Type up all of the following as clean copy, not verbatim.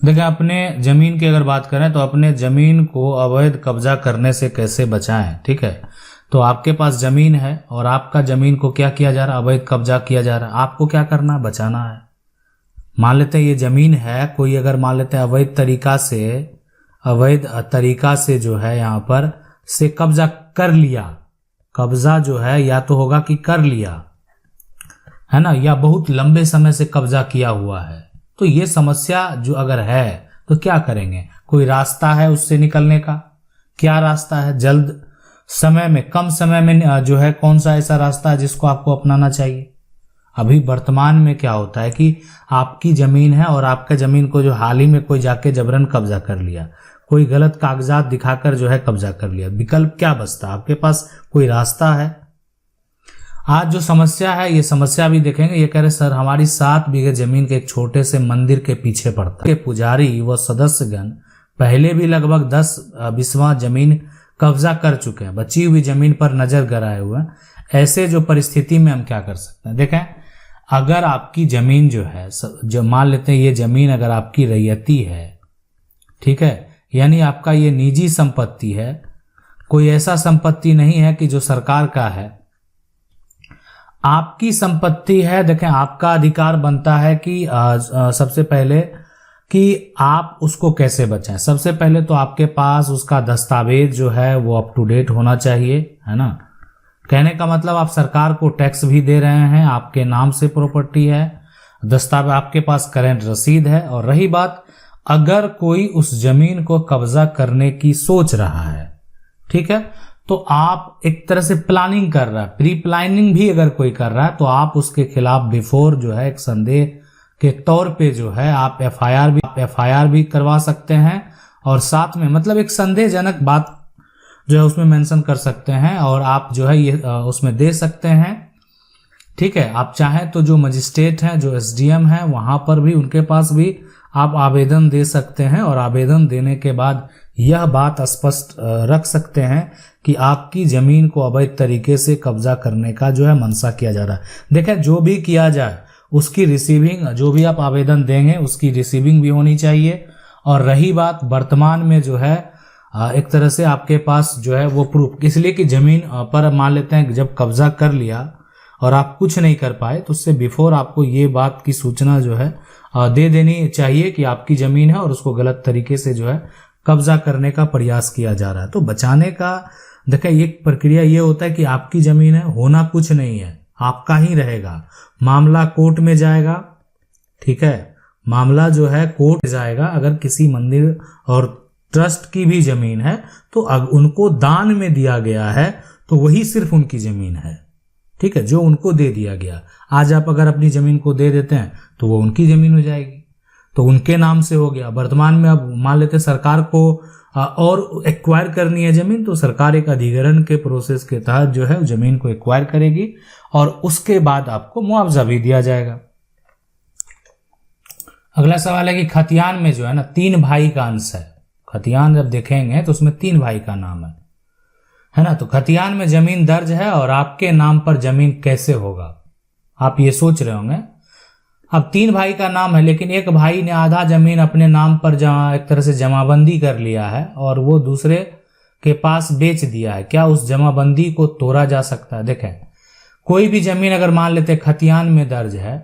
देखिए, अपने जमीन की अगर बात करें तो अपने जमीन को अवैध कब्जा करने से कैसे बचाएं। ठीक है, तो आपके पास जमीन है और आपका जमीन को क्या किया जा रहा है, अवैध कब्जा किया जा रहा है। आपको क्या करना है, बचाना है। मान लेते हैं ये जमीन है, कोई अगर मान लेते हैं अवैध तरीका से जो है यहाँ पर से कब्जा कर लिया। कब्जा जो है या तो होगा कि कर लिया है ना, या बहुत लंबे समय से कब्जा किया हुआ है। तो ये समस्या जो अगर है तो क्या करेंगे, कोई रास्ता है उससे निकलने का? क्या रास्ता है? जल्द समय में, कम समय में जो है कौन सा ऐसा रास्ता है जिसको आपको अपनाना चाहिए? अभी वर्तमान में क्या होता है कि आपकी जमीन है और आपके जमीन को जो हाल ही में कोई जाके जबरन कब्जा कर लिया, कोई गलत कागजात दिखाकर जो है कब्जा कर लिया। विकल्प क्या बचता है आपके पास? कोई रास्ता है? आज जो समस्या है, ये समस्या भी देखेंगे। ये कह रहे सर हमारी 7 बीघे जमीन के एक छोटे से मंदिर के पीछे पड़ता है। पुजारी व सदस्यगण पहले भी लगभग 10 बीसवां जमीन कब्जा कर चुके हैं, बची हुई जमीन पर नजर गड़ाए हुए हैं। ऐसे जो परिस्थिति में हम क्या कर सकते हैं? देखें, अगर आपकी जमीन जो है, जो मान लेते हैं ये जमीन अगर आपकी रैयती है, ठीक है, यानी आपका ये निजी संपत्ति है, कोई ऐसा संपत्ति नहीं है कि जो सरकार का है, आपकी संपत्ति है। देखें, आपका अधिकार बनता है कि सबसे पहले कि आप उसको कैसे बचाएं। सबसे पहले तो आपके पास उसका दस्तावेज जो है वो अप टू डेट होना चाहिए, है ना। कहने का मतलब आप सरकार को टैक्स भी दे रहे हैं, आपके नाम से प्रॉपर्टी है, दस्तावेज आपके पास करंट रसीद है। और रही बात, अगर कोई उस जमीन को कब्जा करने की सोच रहा है, ठीक है, तो आप एक तरह से प्लानिंग कर रहा है, प्री प्लानिंग भी अगर कोई कर रहा है तो आप उसके खिलाफ बिफोर जो है एक संदेह के तौर पे जो है आप एफआईआर भी करवा सकते हैं। और साथ में मतलब एक संदेहजनक बात जो है उसमें मेंशन कर सकते हैं और आप जो है ये उसमें दे सकते हैं। ठीक है, आप चाहें तो जो मजिस्ट्रेट हैं, जो एसडीएम हैं, वहां पर भी उनके पास भी आप आवेदन दे सकते हैं और आवेदन देने के बाद यह बात स्पष्ट रख सकते हैं कि आपकी जमीन को अवैध तरीके से कब्जा करने का जो है मंशा किया जा रहा है। देखें, जो भी किया जाए उसकी रिसीविंग, जो भी आप आवेदन देंगे उसकी रिसीविंग भी होनी चाहिए। और रही बात वर्तमान में जो है एक तरह से आपके पास जो है वो प्रूफ, इसलिए कि जमीन पर मान लेते हैं जब कब्जा कर लिया और आप कुछ नहीं कर पाए तो उससे बिफोर आपको ये बात की सूचना जो है दे देनी चाहिए कि आपकी जमीन है और उसको गलत तरीके से जो है कब्जा करने का प्रयास किया जा रहा है। तो बचाने का देखिए एक प्रक्रिया ये होता है कि आपकी जमीन है, होना कुछ नहीं है, आपका ही रहेगा। मामला कोर्ट में जाएगा, ठीक है, मामला जो है कोर्ट जाएगा। अगर किसी मंदिर और ट्रस्ट की भी जमीन है तो उनको दान में दिया गया है तो वही सिर्फ उनकी जमीन है, ठीक है, जो उनको दे दिया गया। आज आप अगर अपनी जमीन को दे देते हैं तो वो उनकी जमीन हो जाएगी, तो उनके नाम से हो गया। वर्तमान में अब मान लेते सरकार को और एक्वायर करनी है जमीन, तो सरकार एक अधिग्रहण के प्रोसेस के तहत जो है जमीन को एक्वायर करेगी और उसके बाद आपको मुआवजा भी दिया जाएगा। अगला सवाल है कि खतियान में जो है ना 3 भाई का अंश है। खतियान जब देखेंगे तो उसमें 3 भाई का नाम है ना। तो खतियान में जमीन दर्ज है और आपके नाम पर जमीन कैसे होगा, आप ये सोच रहे होंगे। अब 3 भाई का नाम है लेकिन एक भाई ने आधा जमीन अपने नाम पर एक तरह से जमाबंदी कर लिया है और वो दूसरे के पास बेच दिया है। क्या उस जमाबंदी को तोड़ा जा सकता है? देखें, कोई भी जमीन अगर मान लेते खतियान में दर्ज है,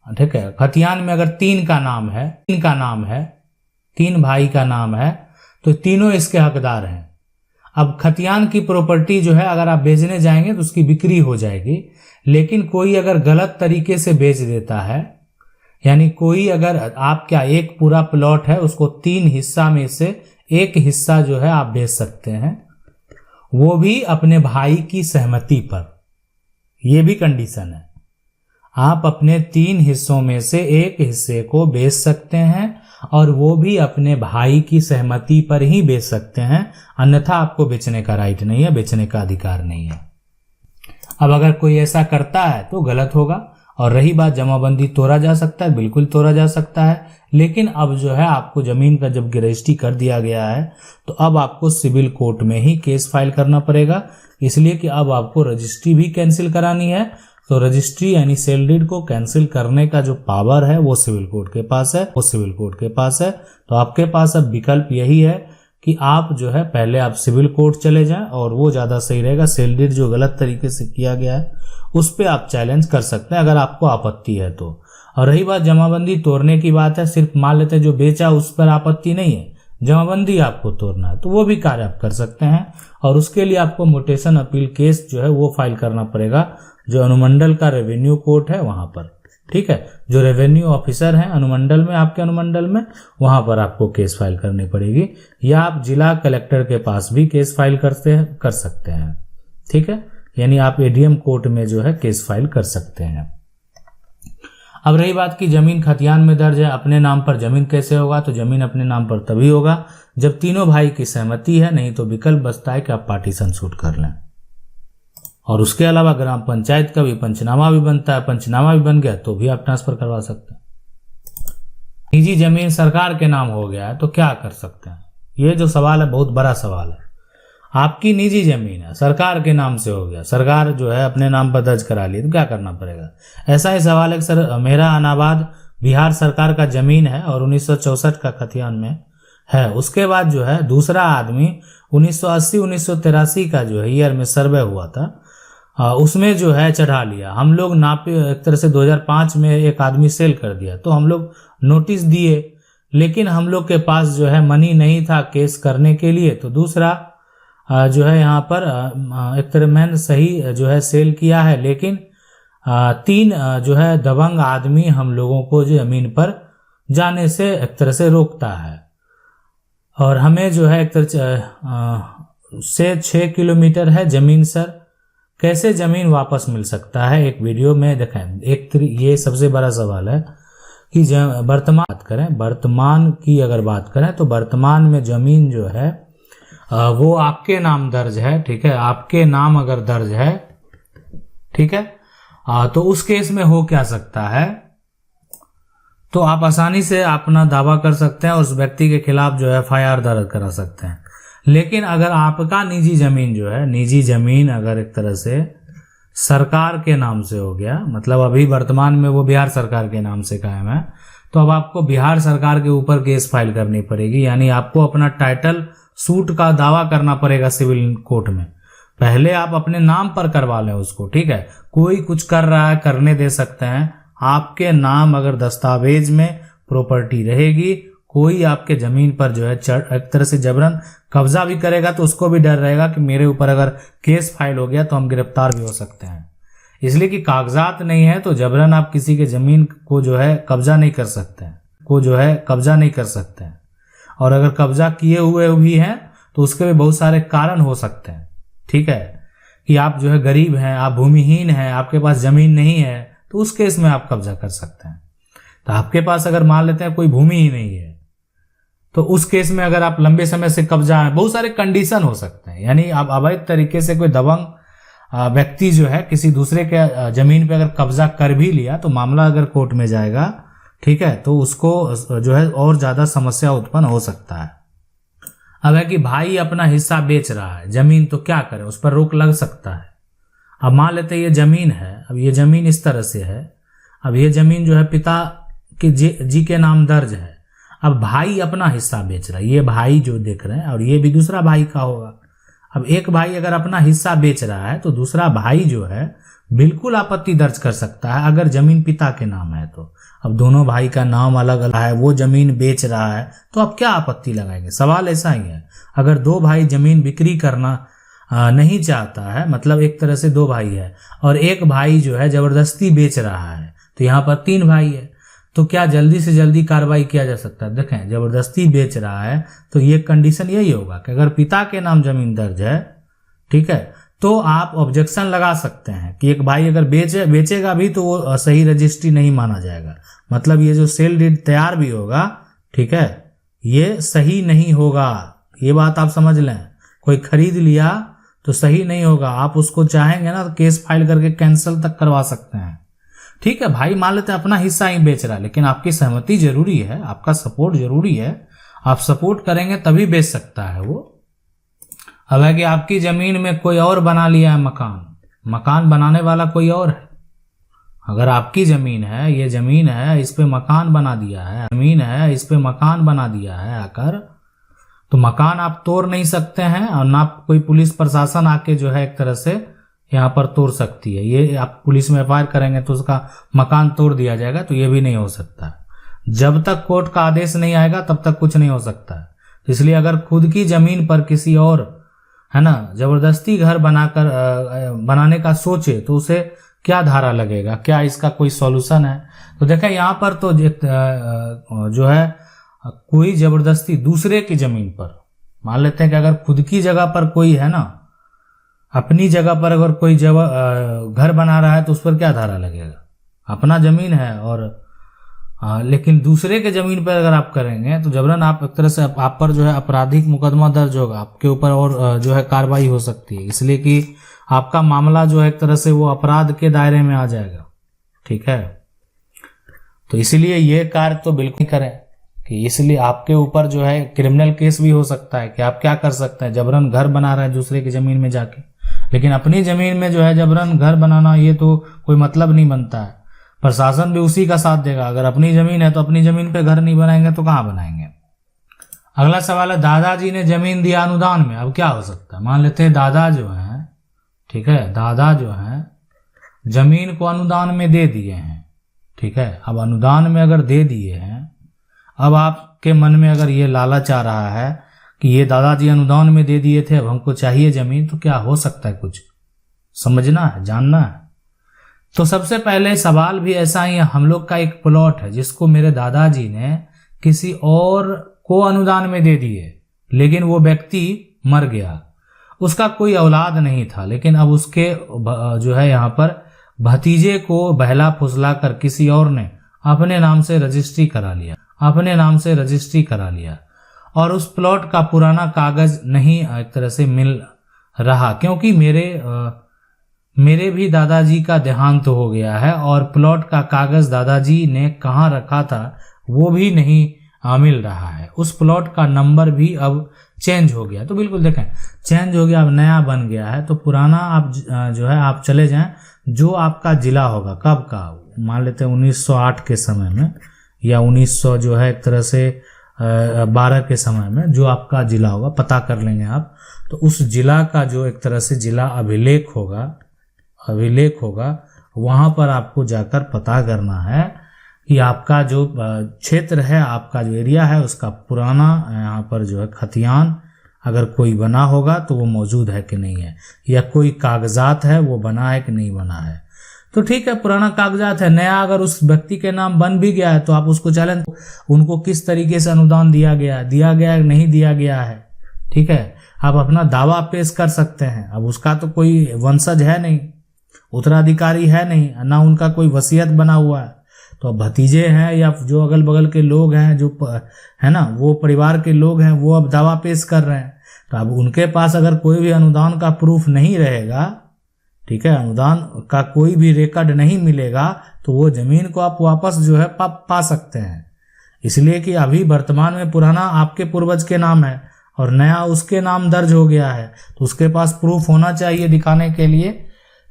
ठीक है, खतियान में अगर 3 का नाम है, 3 भाई का नाम है तो तीनों इसके हकदार हैं। अब खतियान की प्रॉपर्टी जो है अगर आप बेचने जाएंगे तो उसकी बिक्री हो जाएगी, लेकिन कोई अगर गलत तरीके से बेच देता है, यानी कोई अगर आप क्या एक पूरा प्लॉट है उसको 3 हिस्सा में से एक हिस्सा जो है आप बेच सकते हैं, वो भी अपने भाई की सहमति पर। ये भी कंडीशन है, आप अपने 3 हिस्सों में से एक हिस्से को बेच सकते हैं और वो भी अपने भाई की सहमति पर ही बेच सकते हैं, अन्यथा आपको बेचने का राइट नहीं है, बेचने का अधिकार नहीं है। अब अगर कोई ऐसा करता है तो गलत होगा। और रही बात जमाबंदी तोड़ा जा सकता है, बिल्कुल तोड़ा जा सकता है, लेकिन अब जो है आपको जमीन का जब रजिस्ट्री कर दिया गया है तो अब आपको सिविल कोर्ट में ही केस फाइल करना पड़ेगा, इसलिए कि अब आपको रजिस्ट्री भी कैंसिल करानी है, तो रजिस्ट्री यानी सेल डीड को कैंसिल करने का जो पावर है वो सिविल कोर्ट के पास है। तो आपके पास अब विकल्प यही है कि आप जो है पहले आप सिविल कोर्ट चले जाएं और वो ज्यादा सही रहेगा। सेल डीड जो गलत तरीके से किया गया है उस पे आप चैलेंज कर सकते हैं अगर आपको आपत्ति है तो। और रही बात जमाबंदी तोड़ने की बात है, सिर्फ मान लेते हैं जो बेचा उस पर आपत्ति नहीं है, जमाबंदी आपको तोड़ना है तो वो भी कार्य आप कर सकते हैं। और उसके लिए आपको म्यूटेशन अपील केस जो है वो फाइल करना पड़ेगा जो अनुमंडल का रेवेन्यू कोर्ट है वहां पर, ठीक है। जो रेवेन्यू ऑफिसर हैं अनुमंडल में, आपके अनुमंडल में, वहां पर आपको केस फाइल करनी पड़ेगी, या आप जिला कलेक्टर के पास भी केस फाइल कर सकते हैं, ठीक है। यानी आप एडीएम कोर्ट में जो है केस फाइल कर सकते हैं। अब रही बात की जमीन खतियान में दर्ज है, अपने नाम पर जमीन कैसे होगा, तो जमीन अपने नाम पर तभी होगा जब तीनों भाई की सहमति है, नहीं तो विकल्प बचता है कि आप पार्टीशन शूट कर लें। और उसके अलावा ग्राम पंचायत का भी पंचनामा भी बनता है, पंचनामा भी बन गया तो भी आप ट्रांसफर करवा सकते हैं। निजी जमीन सरकार के नाम हो गया है तो क्या कर सकते हैं, ये जो सवाल है बहुत बड़ा सवाल है। आपकी निजी जमीन है, सरकार के नाम से हो गया, सरकार जो है अपने नाम पर दर्ज करा ली तो क्या करना पड़ेगा। ऐसा ही सवाल है कि सर मेरा अनाबाद बिहार सरकार का जमीन है और 1964 का खतियान में है, उसके बाद जो है दूसरा आदमी 1980-1983 का जो है ईयर में सर्वे हुआ था उसमें जो है चढ़ा लिया, हम लोग नापे एक तरह से 2005 में एक आदमी सेल कर दिया तो हम लोग नोटिस दिए, लेकिन हम लोग के पास जो है मनी नहीं था केस करने के लिए, तो दूसरा जो है यहाँ पर एक तरह मैंने सही जो है सेल किया है, लेकिन 3 जो है दबंग आदमी हम लोगों को जो जमीन पर जाने से एक तरह से रोकता है और हमें जो है एक तरह से 6 किलोमीटर है जमीन सर, कैसे जमीन वापस मिल सकता है। एक वीडियो में दिखाएं। ये सबसे बड़ा सवाल है कि वर्तमान की अगर बात करें तो वर्तमान में जमीन जो है वो आपके नाम दर्ज है, ठीक है, आपके नाम अगर दर्ज है, ठीक है, तो उस केस में हो क्या सकता है, तो आप आसानी से अपना दावा कर सकते हैं, उस व्यक्ति के खिलाफ जो है FIR दर्ज करा सकते हैं। लेकिन अगर आपका निजी जमीन जो है, निजी जमीन अगर एक तरह से सरकार के नाम से हो गया, मतलब अभी वर्तमान में वो बिहार सरकार के नाम से कायम है, तो अब आपको बिहार सरकार के ऊपर केस फाइल करनी पड़ेगी, यानी आपको अपना टाइटल सूट का दावा करना पड़ेगा सिविल कोर्ट में। पहले आप अपने नाम पर करवा लें उसको, ठीक है, कोई कुछ कर रहा है करने दे सकते हैं, आपके नाम अगर दस्तावेज में प्रॉपर्टी रहेगी, कोई आपके जमीन पर जो है एक तरह से जबरन कब्जा भी करेगा तो उसको भी डर रहेगा कि मेरे ऊपर अगर केस फाइल हो गया तो हम गिरफ्तार भी हो सकते हैं। इसलिए कि कागजात नहीं है तो जबरन आप किसी के जमीन को जो है कब्जा नहीं कर सकते हैं, और अगर कब्जा किए हुए भी हैं तो उसके भी बहुत सारे कारण हो सकते हैं, ठीक है, कि आप जो है गरीब हैं, आप भूमिहीन हैं, आपके पास जमीन नहीं है, तो उस केस में आप कब्जा कर सकते हैं। तो आपके पास अगर मान लेते हैं कोई भूमि ही नहीं है तो उस केस में अगर आप लंबे समय से कब्जा है, बहुत सारे कंडीशन हो सकते हैं, यानी आप अवैध तरीके से कोई दबंग व्यक्ति जो है किसी दूसरे के जमीन पे अगर कब्जा कर भी लिया तो मामला अगर कोर्ट में जाएगा, ठीक है, तो उसको जो है और ज्यादा समस्या उत्पन्न हो सकता है। अब है कि भाई अपना हिस्सा बेच रहा है जमीन, तो क्या करें, उस पर रोक लग सकता है। अब मान लेते ये जमीन है, अब ये जमीन इस तरह से है, अब ये जमीन जो है पिता के जी के नाम दर्ज है, अब भाई अपना हिस्सा बेच रहा है, ये भाई जो देख रहे हैं और ये भी दूसरा भाई का होगा। अब एक भाई अगर अपना हिस्सा बेच रहा है तो दूसरा भाई जो है बिल्कुल आपत्ति दर्ज कर सकता है अगर जमीन पिता के नाम है तो। अब दोनों भाई का नाम अलग अलग है, वो जमीन बेच रहा है तो अब क्या आपत्ति लगाएंगे, सवाल ऐसा ही है। अगर 2 भाई जमीन बिक्री करना नहीं चाहता है, मतलब एक तरह से 2 भाई है और एक भाई जो है जबरदस्ती बेच रहा है, तो यहाँ पर 3 भाई है, तो क्या जल्दी से जल्दी कार्रवाई किया जा सकता है। देखें जबरदस्ती बेच रहा है तो ये कंडीशन यही होगा कि अगर पिता के नाम जमीन दर्ज है, ठीक है, तो आप ऑब्जेक्शन लगा सकते हैं कि एक भाई अगर बेचेगा भी तो वो सही रजिस्ट्री नहीं माना जाएगा, मतलब ये जो सेल डीड तैयार भी होगा, ठीक है, ये सही नहीं होगा, ये बात आप समझ लें। कोई खरीद लिया तो सही नहीं होगा, आप उसको चाहेंगे ना तो केस फाइल करके कैंसिल तक करवा सकते हैं, ठीक है। भाई मान लेते हैं अपना हिस्सा ही बेच रहा है, लेकिन आपकी सहमति जरूरी है, आपका सपोर्ट जरूरी है, आप सपोर्ट करेंगे तभी बेच सकता है वो। अब है कि आपकी जमीन में कोई और बना लिया है मकान बनाने वाला कोई और है, अगर आपकी जमीन है, ये जमीन है, इस पे मकान बना दिया है, जमीन है, इस पे मकान बना दिया है आकर, तो मकान आप तोड़ नहीं सकते हैं और ना कोई पुलिस प्रशासन आके जो है एक तरह से यहाँ पर तोड़ सकती है। ये आप पुलिस में एफआईआर करेंगे तो उसका मकान तोड़ दिया जाएगा, तो ये भी नहीं हो सकता। जब तक कोर्ट का आदेश नहीं आएगा तब तक कुछ नहीं हो सकता है। इसलिए अगर खुद की जमीन पर किसी और, है ना, जबरदस्ती घर बनाने का सोचे तो उसे क्या धारा लगेगा, क्या इसका कोई सॉल्यूशन है? तो देखा यहाँ पर तो जो है कोई जबरदस्ती दूसरे की जमीन पर, मान लेते हैं कि अगर खुद की जगह पर कोई है ना, अपनी जगह पर अगर कोई घर बना रहा है तो उस पर क्या धारा लगेगा? अपना जमीन है और लेकिन दूसरे के जमीन पर अगर आप करेंगे तो जबरन आप एक तरह से आप पर जो है आपराधिक मुकदमा दर्ज होगा आपके ऊपर और जो है कार्रवाई हो सकती है, इसलिए कि आपका मामला जो है एक तरह से वो अपराध के दायरे में आ जाएगा। ठीक है, तो इसलिए ये कार्य तो बिल्कुल करें कि इसलिए आपके ऊपर जो है क्रिमिनल केस भी हो सकता है कि आप क्या कर सकते हैं, जबरन घर बना रहे हैं दूसरे की जमीन में जाके, लेकिन अपनी जमीन में जो है जबरन घर बनाना ये तो कोई मतलब नहीं बनता है। प्रशासन भी उसी का साथ देगा। अगर अपनी जमीन है तो अपनी जमीन पे घर नहीं बनाएंगे तो कहाँ बनाएंगे? अगला सवाल है, दादाजी ने जमीन दिया अनुदान में, अब क्या हो सकता है? मान लेते हैं दादा जो है, ठीक है, दादा जो है जमीन को अनुदान में दे दिए हैं, ठीक है। अब अनुदान में अगर दे दिए हैं, अब आपके मन में अगर ये लालच आ रहा है कि ये दादाजी अनुदान में दे दिए थे, अब हमको चाहिए जमीन, तो क्या हो सकता है? कुछ समझना है, जानना है। तो सबसे पहले सवाल भी ऐसा ही है, हम लोग का एक प्लॉट है जिसको मेरे दादाजी ने किसी और को अनुदान में दे दिए, लेकिन वो व्यक्ति मर गया, उसका कोई औलाद नहीं था, लेकिन अब उसके जो है यहाँ पर भतीजे को बहला फुसला कर किसी और ने अपने नाम से रजिस्ट्री करा लिया, अपने नाम से रजिस्ट्री करा लिया, और उस प्लॉट का पुराना कागज नहीं एक तरह से मिल रहा, क्योंकि मेरे भी दादाजी का देहांत हो गया है और प्लॉट का कागज दादाजी ने कहाँ रखा था वो भी नहीं मिल रहा है। उस प्लॉट का नंबर भी अब चेंज हो गया। तो बिल्कुल देखें, चेंज हो गया, अब नया बन गया है। तो पुराना आप जो है आप चले जाएं, जो आपका जिला होगा, कब का, मान लेते हैं 1908 के समय में या 1900 जो है एक तरह से 12 के समय में, जो आपका जिला होगा पता कर लेंगे आप। तो उस जिला का जो एक तरह से जिला अभिलेख होगा, वहां पर आपको जाकर पता करना है कि आपका जो क्षेत्र है, आपका जो एरिया है, उसका पुराना यहाँ पर जो है खतियान अगर कोई बना होगा तो वो मौजूद है कि नहीं है, या कोई कागजात है वो बना है कि नहीं बना है। तो ठीक है, पुराना कागजात है, नया अगर उस व्यक्ति के नाम बन भी गया है तो आप उसको चैलेंज, उनको किस तरीके से अनुदान दिया गया है नहीं दिया गया है, ठीक है, आप अपना दावा पेश कर सकते हैं। अब उसका तो कोई वंशज है नहीं, उत्तराधिकारी है नहीं, ना उनका कोई वसीयत बना हुआ है, तो भतीजे हैं या जो अगल बगल के लोग हैं, जो है ना वो परिवार के लोग हैं, वो अब दावा पेश कर रहे हैं। तो अब उनके पास अगर कोई भी अनुदान का प्रूफ नहीं रहेगा, ठीक है, अनुदान का कोई भी रिकॉर्ड नहीं मिलेगा, तो वो जमीन को आप वापस जो है पा सकते हैं। इसलिए कि अभी वर्तमान में पुराना आपके पूर्वज के नाम है और नया उसके नाम दर्ज हो गया है, तो उसके पास प्रूफ होना चाहिए दिखाने के लिए।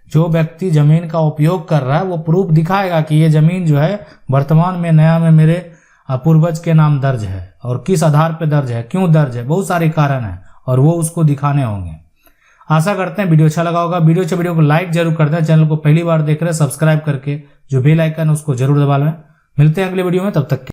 जो व्यक्ति जमीन का उपयोग कर रहा है वो प्रूफ दिखाएगा कि ये जमीन जो है वर्तमान में नया में मेरे पूर्वज के नाम दर्ज है, और किस आधार पे दर्ज है, क्यों दर्ज है, बहुत सारे कारण हैं और वो उसको दिखाने होंगे। आशा करते हैं वीडियो अच्छा लगा होगा। वीडियो को लाइक जरूर कर दें, चैनल को पहली बार देख रहे हैं सब्सक्राइब करके जो बेल आइकन है उसको जरूर दबा लें। मिलते हैं अगले वीडियो में, तब तक